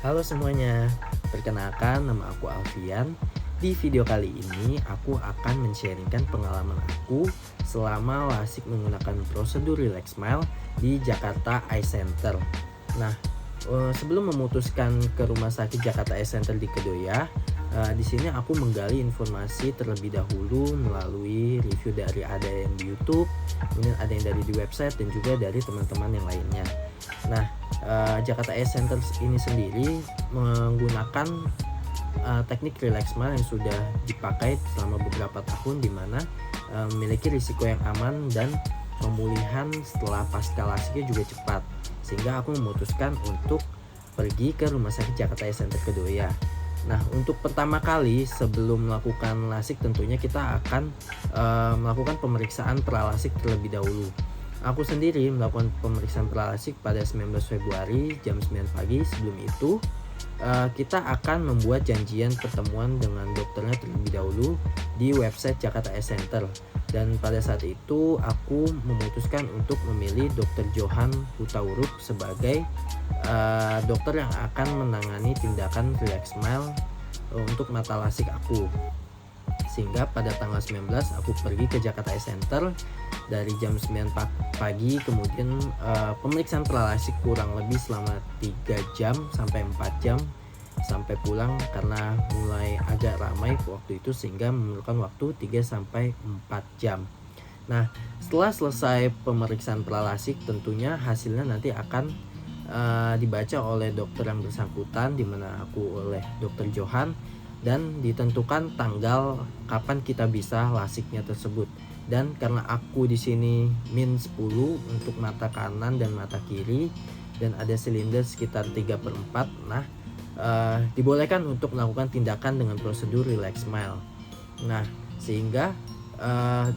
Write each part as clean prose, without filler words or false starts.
Halo semuanya, perkenalkan nama aku Alfian. Di video kali ini aku akan men-sharingkan pengalaman aku selama lasik menggunakan prosedur Relax Smile di Jakarta Eye Center. Nah, sebelum memutuskan ke Rumah Sakit Jakarta Eye Center di Kedoya, di sini aku menggali informasi terlebih dahulu melalui review dari ada yang di YouTube, kemudian ada yang dari di website dan juga dari teman-teman yang lainnya. Nah, Jakarta Eye Center ini sendiri menggunakan teknik Relax Smile yang sudah dipakai selama beberapa tahun, di mana memiliki risiko yang aman dan pemulihan setelah pasca lasiknya juga cepat, sehingga aku memutuskan untuk pergi ke Rumah Sakit Jakarta Eye Center Kedoya. Nah, untuk pertama kali sebelum melakukan lasik tentunya kita akan melakukan pemeriksaan pralasik terlebih dahulu. Aku sendiri melakukan pemeriksaan pralasik pada 19 Februari jam 9 pagi. Sebelum itu kita akan membuat janjian pertemuan dengan dokternya terlebih dahulu di website Jakarta Eye Center. Dan pada saat itu aku memutuskan untuk memilih Dr. Johan Hutauruk sebagai dokter yang akan menangani tindakan Relax Smile untuk mata lasik aku. Sehingga pada tanggal 19 aku pergi ke Jakarta Eye Center dari jam 9 pagi, kemudian pemeriksaan pralasik kurang lebih selama 3 jam sampai 4 jam sampai pulang karena mulai agak ramai waktu itu, sehingga memerlukan waktu 3 sampai 4 jam. Nah, setelah selesai pemeriksaan pralasik tentunya hasilnya nanti akan dibaca oleh dokter yang bersangkutan, di mana aku oleh Dr. Johan, dan ditentukan tanggal kapan kita bisa lasiknya tersebut. Dan karena aku di sini min 10 untuk mata kanan dan mata kiri dan ada silinder sekitar 3/4, nah dibolehkan untuk melakukan tindakan dengan prosedur Relax Smile. Nah, sehingga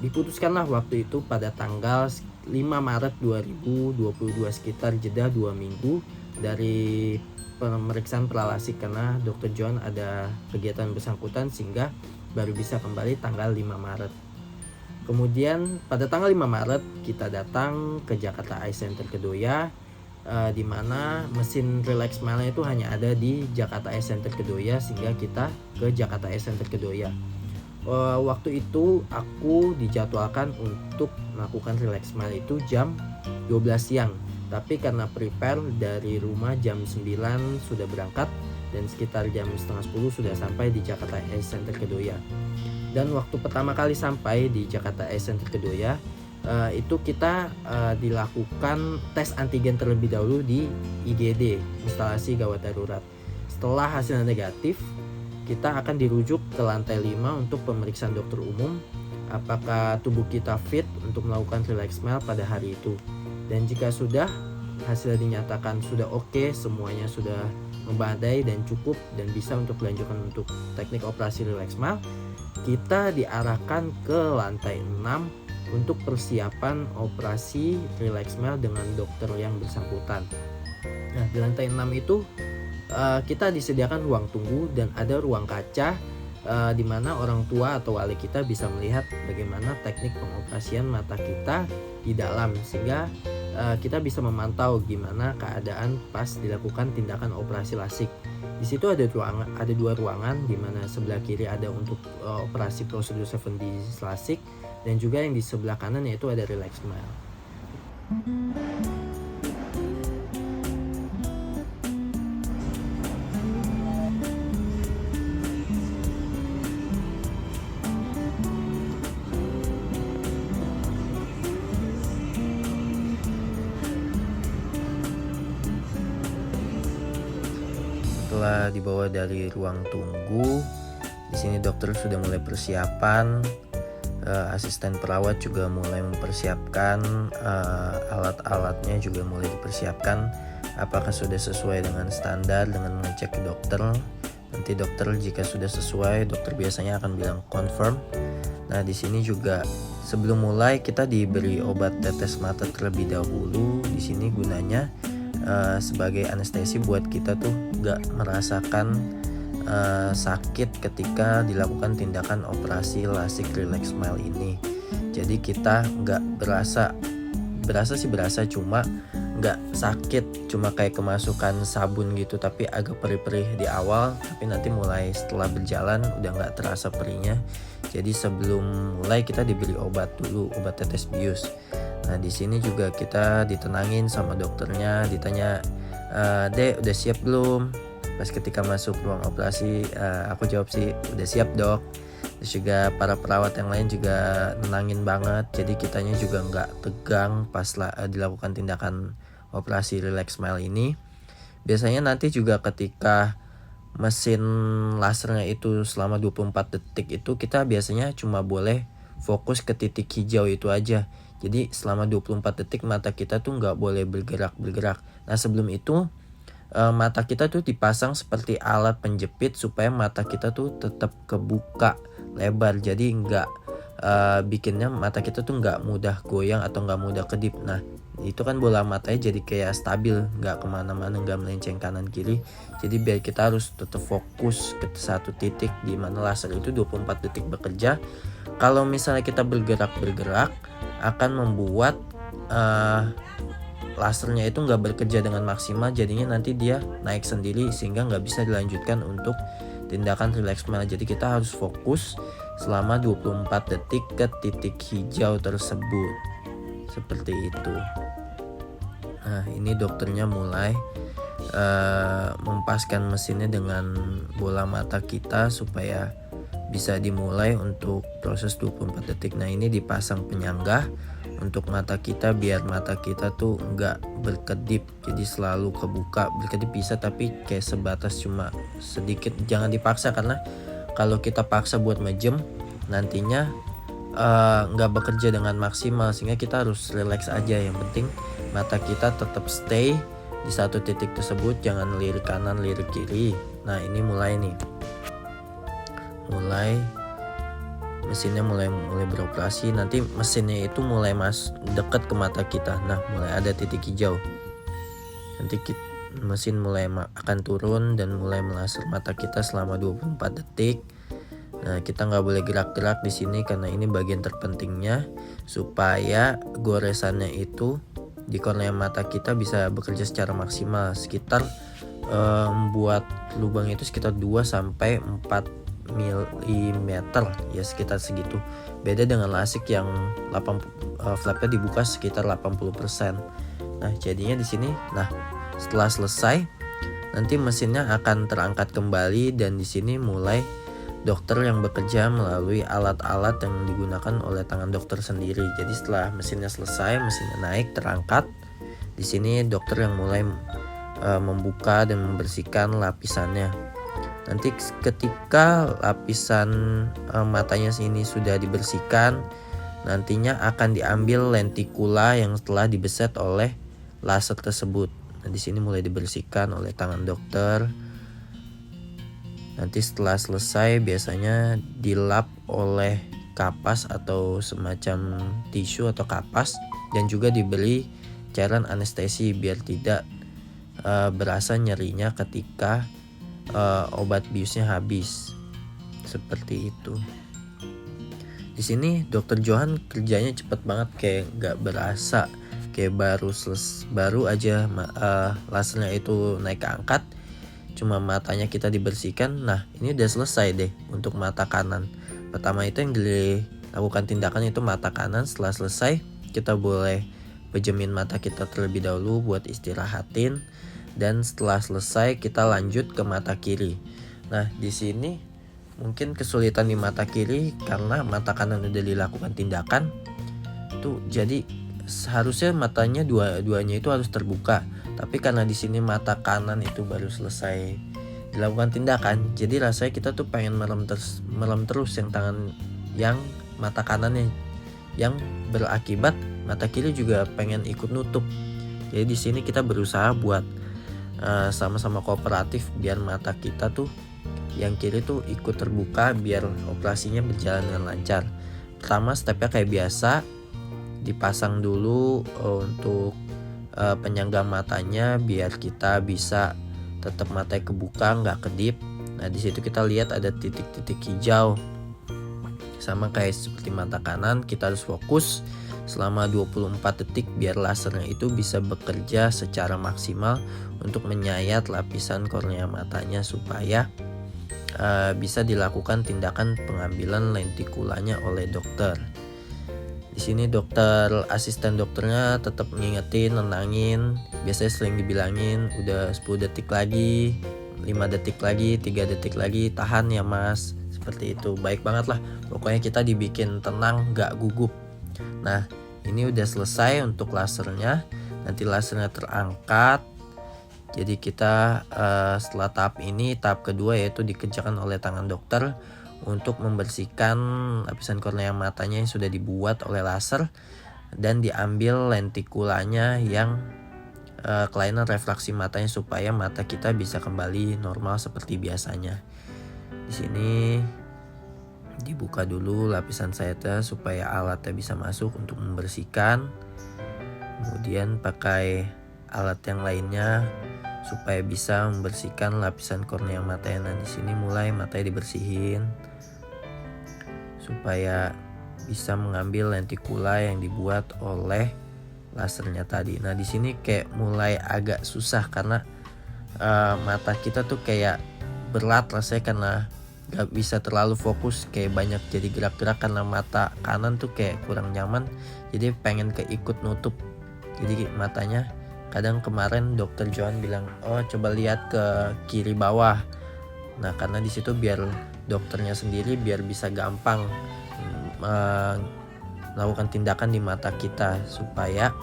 diputuskanlah waktu itu pada tanggal 5 Maret 2022, sekitar jeda 2 minggu dari pemeriksaan pralasik, karena Dr. John ada kegiatan bersangkutan sehingga baru bisa kembali tanggal 5 Maret. Kemudian pada tanggal 5 Maret kita datang ke Jakarta Eye Center Kedoya, di mana mesin Relax Smile itu hanya ada di Jakarta Eye Center Kedoya, sehingga kita ke Jakarta Eye Center Kedoya. Waktu itu aku dijadwalkan untuk melakukan Relax Smile itu jam 12 siang. Tapi karena prepare dari rumah jam 9 sudah berangkat dan sekitar jam setengah 10 sudah sampai di Jakarta Eye Center Kedoya. Dan waktu pertama kali sampai di Jakarta Eye Center Kedoya, itu kita dilakukan tes antigen terlebih dahulu di IGD, instalasi gawat darurat. Setelah hasilnya negatif, kita akan dirujuk ke lantai 5 untuk pemeriksaan dokter umum apakah tubuh kita fit untuk melakukan Relax Smile pada hari itu. Dan jika sudah, hasil dinyatakan sudah oke, semuanya sudah memadai dan cukup dan bisa untuk dilanjutkan untuk teknik operasi Relax Smile, kita diarahkan ke lantai 6 untuk persiapan operasi Relax Smile dengan dokter yang bersangkutan. Nah, di lantai 6 itu kita disediakan ruang tunggu dan ada ruang kaca di mana orang tua atau wali kita bisa melihat bagaimana teknik pengoperasian mata kita di dalam, sehingga kita bisa memantau gimana keadaan pas dilakukan tindakan operasi lasik. Di situ ada dua ruangan, di mana sebelah kiri ada untuk operasi prosedur 7D lasik dan juga yang di sebelah kanan yaitu ada Relax Smile. Setelah dibawa dari ruang tunggu, di sini dokter sudah mulai persiapan, asisten perawat juga mulai mempersiapkan, alat-alatnya juga mulai dipersiapkan. Apakah sudah sesuai dengan standar dengan mengecek ke dokter. Nanti dokter jika sudah sesuai, dokter biasanya akan bilang confirm. Nah, di sini juga sebelum mulai kita diberi obat tetes mata terlebih dahulu. Di sini gunanya sebagai anestesi buat kita tuh nggak merasakan sakit ketika dilakukan tindakan operasi lasik Relax Smile ini. Jadi kita nggak berasa sih berasa, cuma nggak sakit, cuma kayak kemasukan sabun gitu, tapi agak perih-perih di awal, tapi nanti mulai setelah berjalan udah nggak terasa perihnya. Jadi sebelum mulai kita diberi obat dulu, obat tetes bius. Nah di sini juga kita ditenangin sama dokternya, ditanya, "Dek udah siap belum?" Pas ketika masuk ruang operasi, aku jawab sih udah siap dok. Terus juga para perawat yang lain juga nenangin banget, jadi kitanya juga nggak tegang pas dilakukan tindakan operasi Relax Smile ini. Biasanya nanti juga ketika mesin lasernya itu selama 24 detik itu kita biasanya cuma boleh fokus ke titik hijau itu aja. Jadi selama 24 detik mata kita tuh nggak boleh bergerak. Nah sebelum itu mata kita tuh dipasang seperti alat penjepit supaya mata kita tuh tetap kebuka lebar, jadi nggak bikinnya mata kita tuh nggak mudah goyang atau nggak mudah kedip. Nah itu kan bola matanya jadi kayak stabil, nggak kemana-mana, nggak melenceng kanan kiri. Jadi biar kita harus tetap fokus ke satu titik di mana laser itu 24 detik bekerja. Kalau misalnya kita bergerak akan membuat lasernya itu nggak bekerja dengan maksimal, jadinya nanti dia naik sendiri sehingga nggak bisa dilanjutkan untuk tindakan Relax Smile. Jadi kita harus fokus selama 24 detik ke titik hijau tersebut, seperti itu. Nah ini dokternya mulai mempaskan mesinnya dengan bola mata kita supaya bisa dimulai untuk proses 24 detik. Nah ini dipasang penyangga untuk mata kita biar mata kita tuh nggak berkedip, jadi selalu kebuka. Berkedip bisa tapi kayak sebatas cuma sedikit, jangan dipaksa, karena kalau kita paksa buat mejem nantinya nggak bekerja dengan maksimal, sehingga kita harus relax aja. Yang penting mata kita tetap stay di satu titik tersebut, jangan lirik kanan lirik kiri. Nah ini mulai mesinnya mulai beroperasi. Nanti mesinnya itu mulai dekat ke mata kita. Nah mulai ada titik hijau, nanti mesin mulai akan turun dan mulai melaser mata kita selama 24 detik. Nah kita nggak boleh gerak-gerak di sini karena ini bagian terpentingnya supaya goresannya itu di kornea mata kita bisa bekerja secara maksimal. Sekitar membuat lubang itu sekitar 2-4 mm ya, sekitar segitu. Beda dengan LASIK yang flapnya dibuka sekitar 80%. Nah jadinya di sini, nah setelah selesai nanti mesinnya akan terangkat kembali dan di sini mulai dokter yang bekerja melalui alat-alat yang digunakan oleh tangan dokter sendiri. Jadi setelah mesinnya selesai, mesinnya naik terangkat, di sini dokter yang mulai membuka dan membersihkan lapisannya. Nanti ketika lapisan matanya ini sudah dibersihkan, nantinya akan diambil lentikula yang telah dibeset oleh laser tersebut. Nah, di sini mulai dibersihkan oleh tangan dokter. Nanti setelah selesai biasanya dilap oleh kapas atau semacam tisu atau kapas, dan juga diberi cairan anestesi biar tidak berasa nyerinya ketika obat biusnya habis, seperti itu. Di sini dokter Johan kerjanya cepet banget, kayak nggak berasa, kayak baru aja lasernya itu naik ke angkat, cuma matanya kita dibersihkan. Nah ini udah selesai deh untuk mata kanan. Pertama itu yang dilakukan tindakan itu mata kanan. Setelah selesai kita boleh pejemin mata kita terlebih dahulu buat istirahatin. Dan setelah selesai kita lanjut ke mata kiri. Nah di sini mungkin kesulitan di mata kiri karena mata kanan udah dilakukan tindakan tuh, jadi seharusnya matanya dua-duanya itu harus terbuka. Tapi karena di sini mata kanan itu baru selesai dilakukan tindakan, jadi rasanya kita tuh pengen merem terus yang mata kanannya, yang berakibat mata kiri juga pengen ikut nutup. Jadi di sini kita berusaha buat sama-sama kooperatif biar mata kita tuh yang kiri tuh ikut terbuka biar operasinya berjalan dengan lancar. Pertama stepnya kayak biasa, dipasang dulu untuk penyangga matanya biar kita bisa tetap matanya kebuka, nggak kedip. Nah di situ kita lihat ada titik-titik hijau, sama kayak seperti mata kanan. Kita harus fokus selama 24 detik biar lasernya itu bisa bekerja secara maksimal untuk menyayat lapisan kornea matanya supaya bisa dilakukan tindakan pengambilan lentikulanya oleh dokter. Di sini asisten dokternya tetap ngingetin, nenangin. Biasanya sering dibilangin udah 10 detik lagi, 5 detik lagi, 3 detik lagi, tahan ya mas. Seperti itu, baik banget lah. Pokoknya kita dibikin tenang, gak gugup. Nah, ini udah selesai untuk lasernya. Nanti lasernya terangkat. Jadi kita setelah tahap ini, tahap kedua yaitu dikerjakan oleh tangan dokter untuk membersihkan lapisan kornea matanya yang sudah dibuat oleh laser dan diambil lentikulanya yang kelainan refraksi matanya supaya mata kita bisa kembali normal seperti biasanya. Di sini dibuka dulu lapisan sayatnya supaya alatnya bisa masuk untuk membersihkan. Kemudian pakai alat yang lainnya supaya bisa membersihkan lapisan kornea matanya. Nah, di sini mulai matanya dibersihin supaya bisa mengambil lentikula yang dibuat oleh lasernya tadi. Nah, di sini kayak mulai agak susah karena mata kita tuh kayak berat rasanya karena gak bisa terlalu fokus, kayak banyak jadi gerak-gerak karena mata kanan tuh kayak kurang nyaman, jadi pengen keikut nutup jadi matanya. Kadang kemarin dokter Johan bilang, oh coba lihat ke kiri bawah. Nah, karena di situ biar dokternya sendiri biar bisa gampang melakukan tindakan di mata kita supaya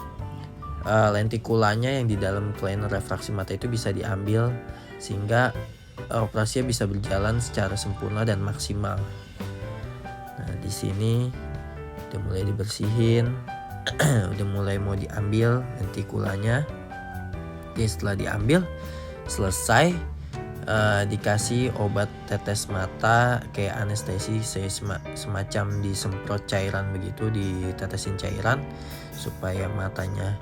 lentikulanya yang di dalam kelainan refraksi mata itu bisa diambil sehingga operasinya bisa berjalan secara sempurna dan maksimal. Nah, di sini udah mulai dibersihin, udah mulai mau diambil lentikulanya. Oke, setelah diambil selesai, dikasih obat tetes mata kayak anestesi, semacam disemprot cairan begitu, ditetesin cairan supaya matanya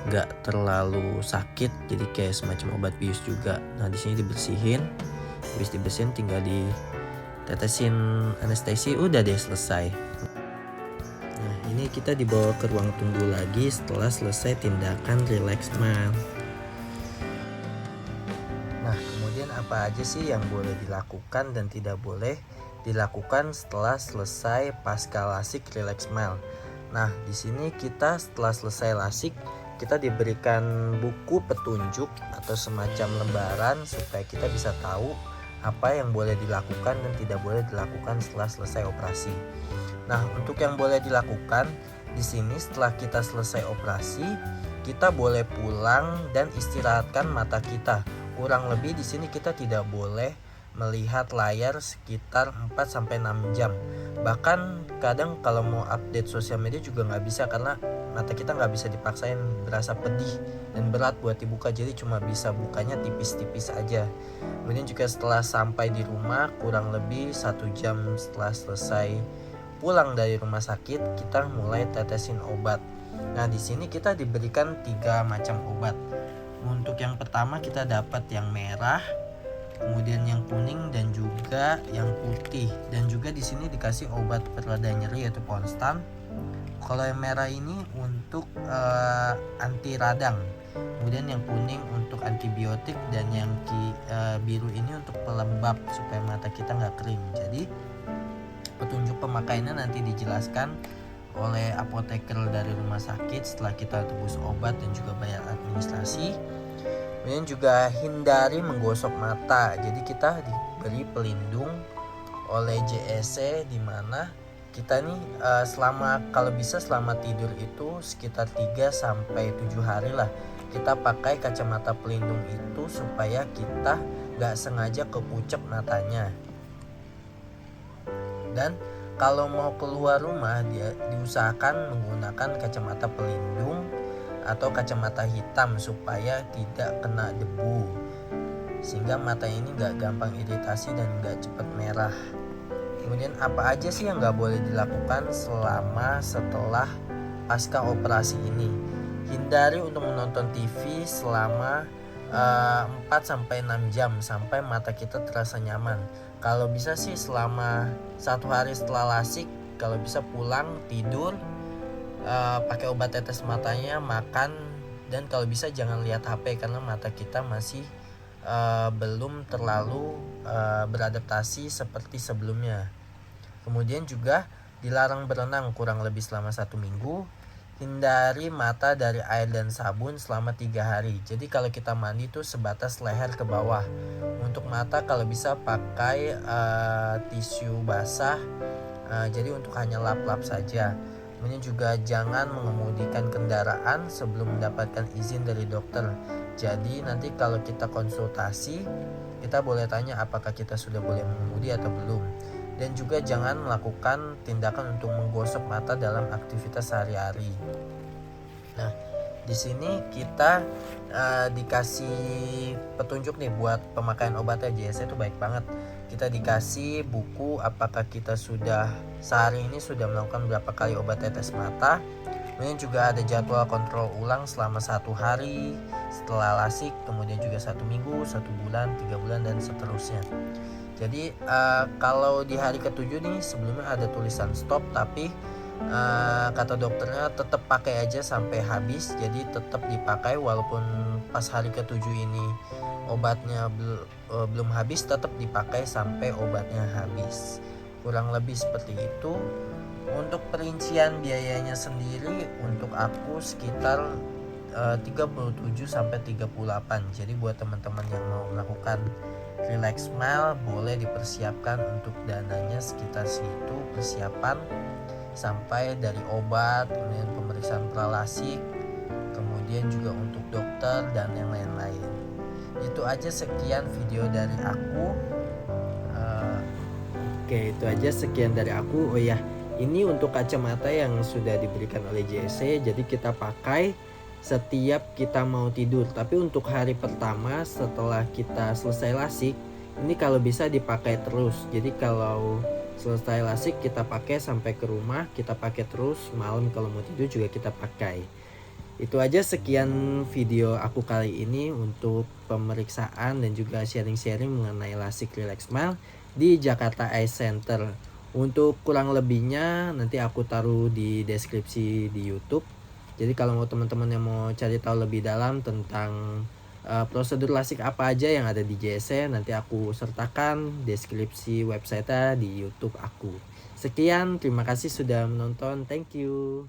nggak terlalu sakit, jadi kayak semacam obat bius juga. Nah, di sini dibersihin, habis dibersihin tinggal ditetesin anestesi, udah deh selesai. Nah, ini kita dibawa ke ruang tunggu lagi setelah selesai tindakan relax smile. Nah, kemudian apa aja sih yang boleh dilakukan dan tidak boleh dilakukan setelah selesai pasca lasik relax smile? Nah, di sini kita setelah selesai lasik, kita diberikan buku petunjuk atau semacam lembaran supaya kita bisa tahu apa yang boleh dilakukan dan tidak boleh dilakukan setelah selesai operasi. Nah, untuk yang boleh dilakukan di sini setelah kita selesai operasi, kita boleh pulang dan istirahatkan mata kita. Kurang lebih di sini kita tidak boleh melihat layar sekitar 4-6 jam. Bahkan kadang kalau mau update sosial media juga nggak bisa karena mata kita nggak bisa dipaksain, berasa pedih dan berat buat dibuka, jadi cuma bisa bukanya tipis-tipis aja. Kemudian juga setelah sampai di rumah kurang lebih 1 jam setelah selesai pulang dari rumah sakit, kita mulai tetesin obat. Nah, di sini kita diberikan 3 macam obat. Untuk yang pertama kita dapat yang merah, kemudian yang kuning dan juga yang putih. Dan juga di sini dikasih obat pereda nyeri yaitu Ponstan. Kalau yang merah ini untuk anti radang, kemudian yang kuning untuk antibiotik, dan yang biru ini untuk pelembab supaya mata kita nggak kering. Jadi petunjuk pemakaiannya nanti dijelaskan oleh apoteker dari rumah sakit setelah kita tebus obat dan juga bayar administrasi. Kemudian juga hindari menggosok mata. Jadi kita diberi pelindung oleh JSC di mana kita nih kalau bisa selama tidur itu sekitar 3-7 hari lah kita pakai kacamata pelindung itu supaya kita gak sengaja kepucek matanya. Dan kalau mau keluar rumah diusahakan menggunakan kacamata pelindung atau kacamata hitam supaya tidak kena debu, sehingga mata ini gak gampang iritasi dan gak cepat merah. Kemudian apa aja sih yang gak boleh dilakukan setelah pasca operasi ini? Hindari untuk menonton TV selama 4-6 jam sampai mata kita terasa nyaman. Kalau bisa sih selama 1 hari setelah lasik, kalau bisa pulang tidur pakai obat tetes matanya, makan, dan kalau bisa jangan lihat HP karena mata kita masih belum terlalu beradaptasi seperti sebelumnya. Kemudian juga dilarang berenang kurang lebih selama 1 minggu. Hindari mata dari air dan sabun selama 3 hari. Jadi kalau kita mandi tuh sebatas leher ke bawah. Untuk mata kalau bisa pakai tisu basah. Jadi untuk hanya lap-lap saja. Kemudian juga jangan mengemudikan kendaraan sebelum mendapatkan izin dari dokter. Jadi nanti kalau kita konsultasi, kita boleh tanya apakah kita sudah boleh mengemudi atau belum. Dan juga jangan melakukan tindakan untuk menggosok mata dalam aktivitas sehari-hari. Nah, di sini kita dikasih petunjuk nih buat pemakaian obatnya. JSC itu baik banget. Kita dikasih buku apakah kita sudah sehari ini sudah melakukan berapa kali obat tetes mata. Kemudian juga ada jadwal kontrol ulang selama 1 hari setelah lasik, kemudian juga 1 minggu, 1 bulan, 3 bulan, dan seterusnya. Jadi kalau di hari ke-7 nih sebelumnya ada tulisan stop, tapi kata dokternya tetap pakai aja sampai habis. Jadi tetap dipakai walaupun pas hari ke-7 ini obatnya belum habis, tetap dipakai sampai obatnya habis. Kurang lebih seperti itu. Untuk perincian biayanya sendiri untuk aku sekitar 37 sampai 38. Jadi buat teman-teman yang mau melakukan Relax Smile boleh dipersiapkan untuk dananya sekitar situ, persiapan sampai dari obat, kemudian pemeriksaan pralasik, kemudian juga untuk dokter dan yang lain-lain. Itu aja sekian video dari aku. Oke, itu aja sekian dari aku. Oh ya, ini untuk kacamata yang sudah diberikan oleh JSC, jadi kita pakai setiap kita mau tidur. Tapi untuk hari pertama setelah kita selesai lasik, ini kalau bisa dipakai terus. Jadi kalau selesai lasik kita pakai sampai ke rumah, kita pakai terus, malam kalau mau tidur juga kita pakai. Itu aja sekian video aku kali ini untuk pemeriksaan dan juga sharing-sharing mengenai lasik Relax Smile di Jakarta Eye Center. Untuk kurang lebihnya nanti aku taruh di deskripsi di YouTube. Jadi kalau mau teman-teman yang mau cari tahu lebih dalam tentang prosedur lasik apa aja yang ada di JSC, nanti aku sertakan deskripsi website di YouTube aku. Sekian, terima kasih sudah menonton. Thank you.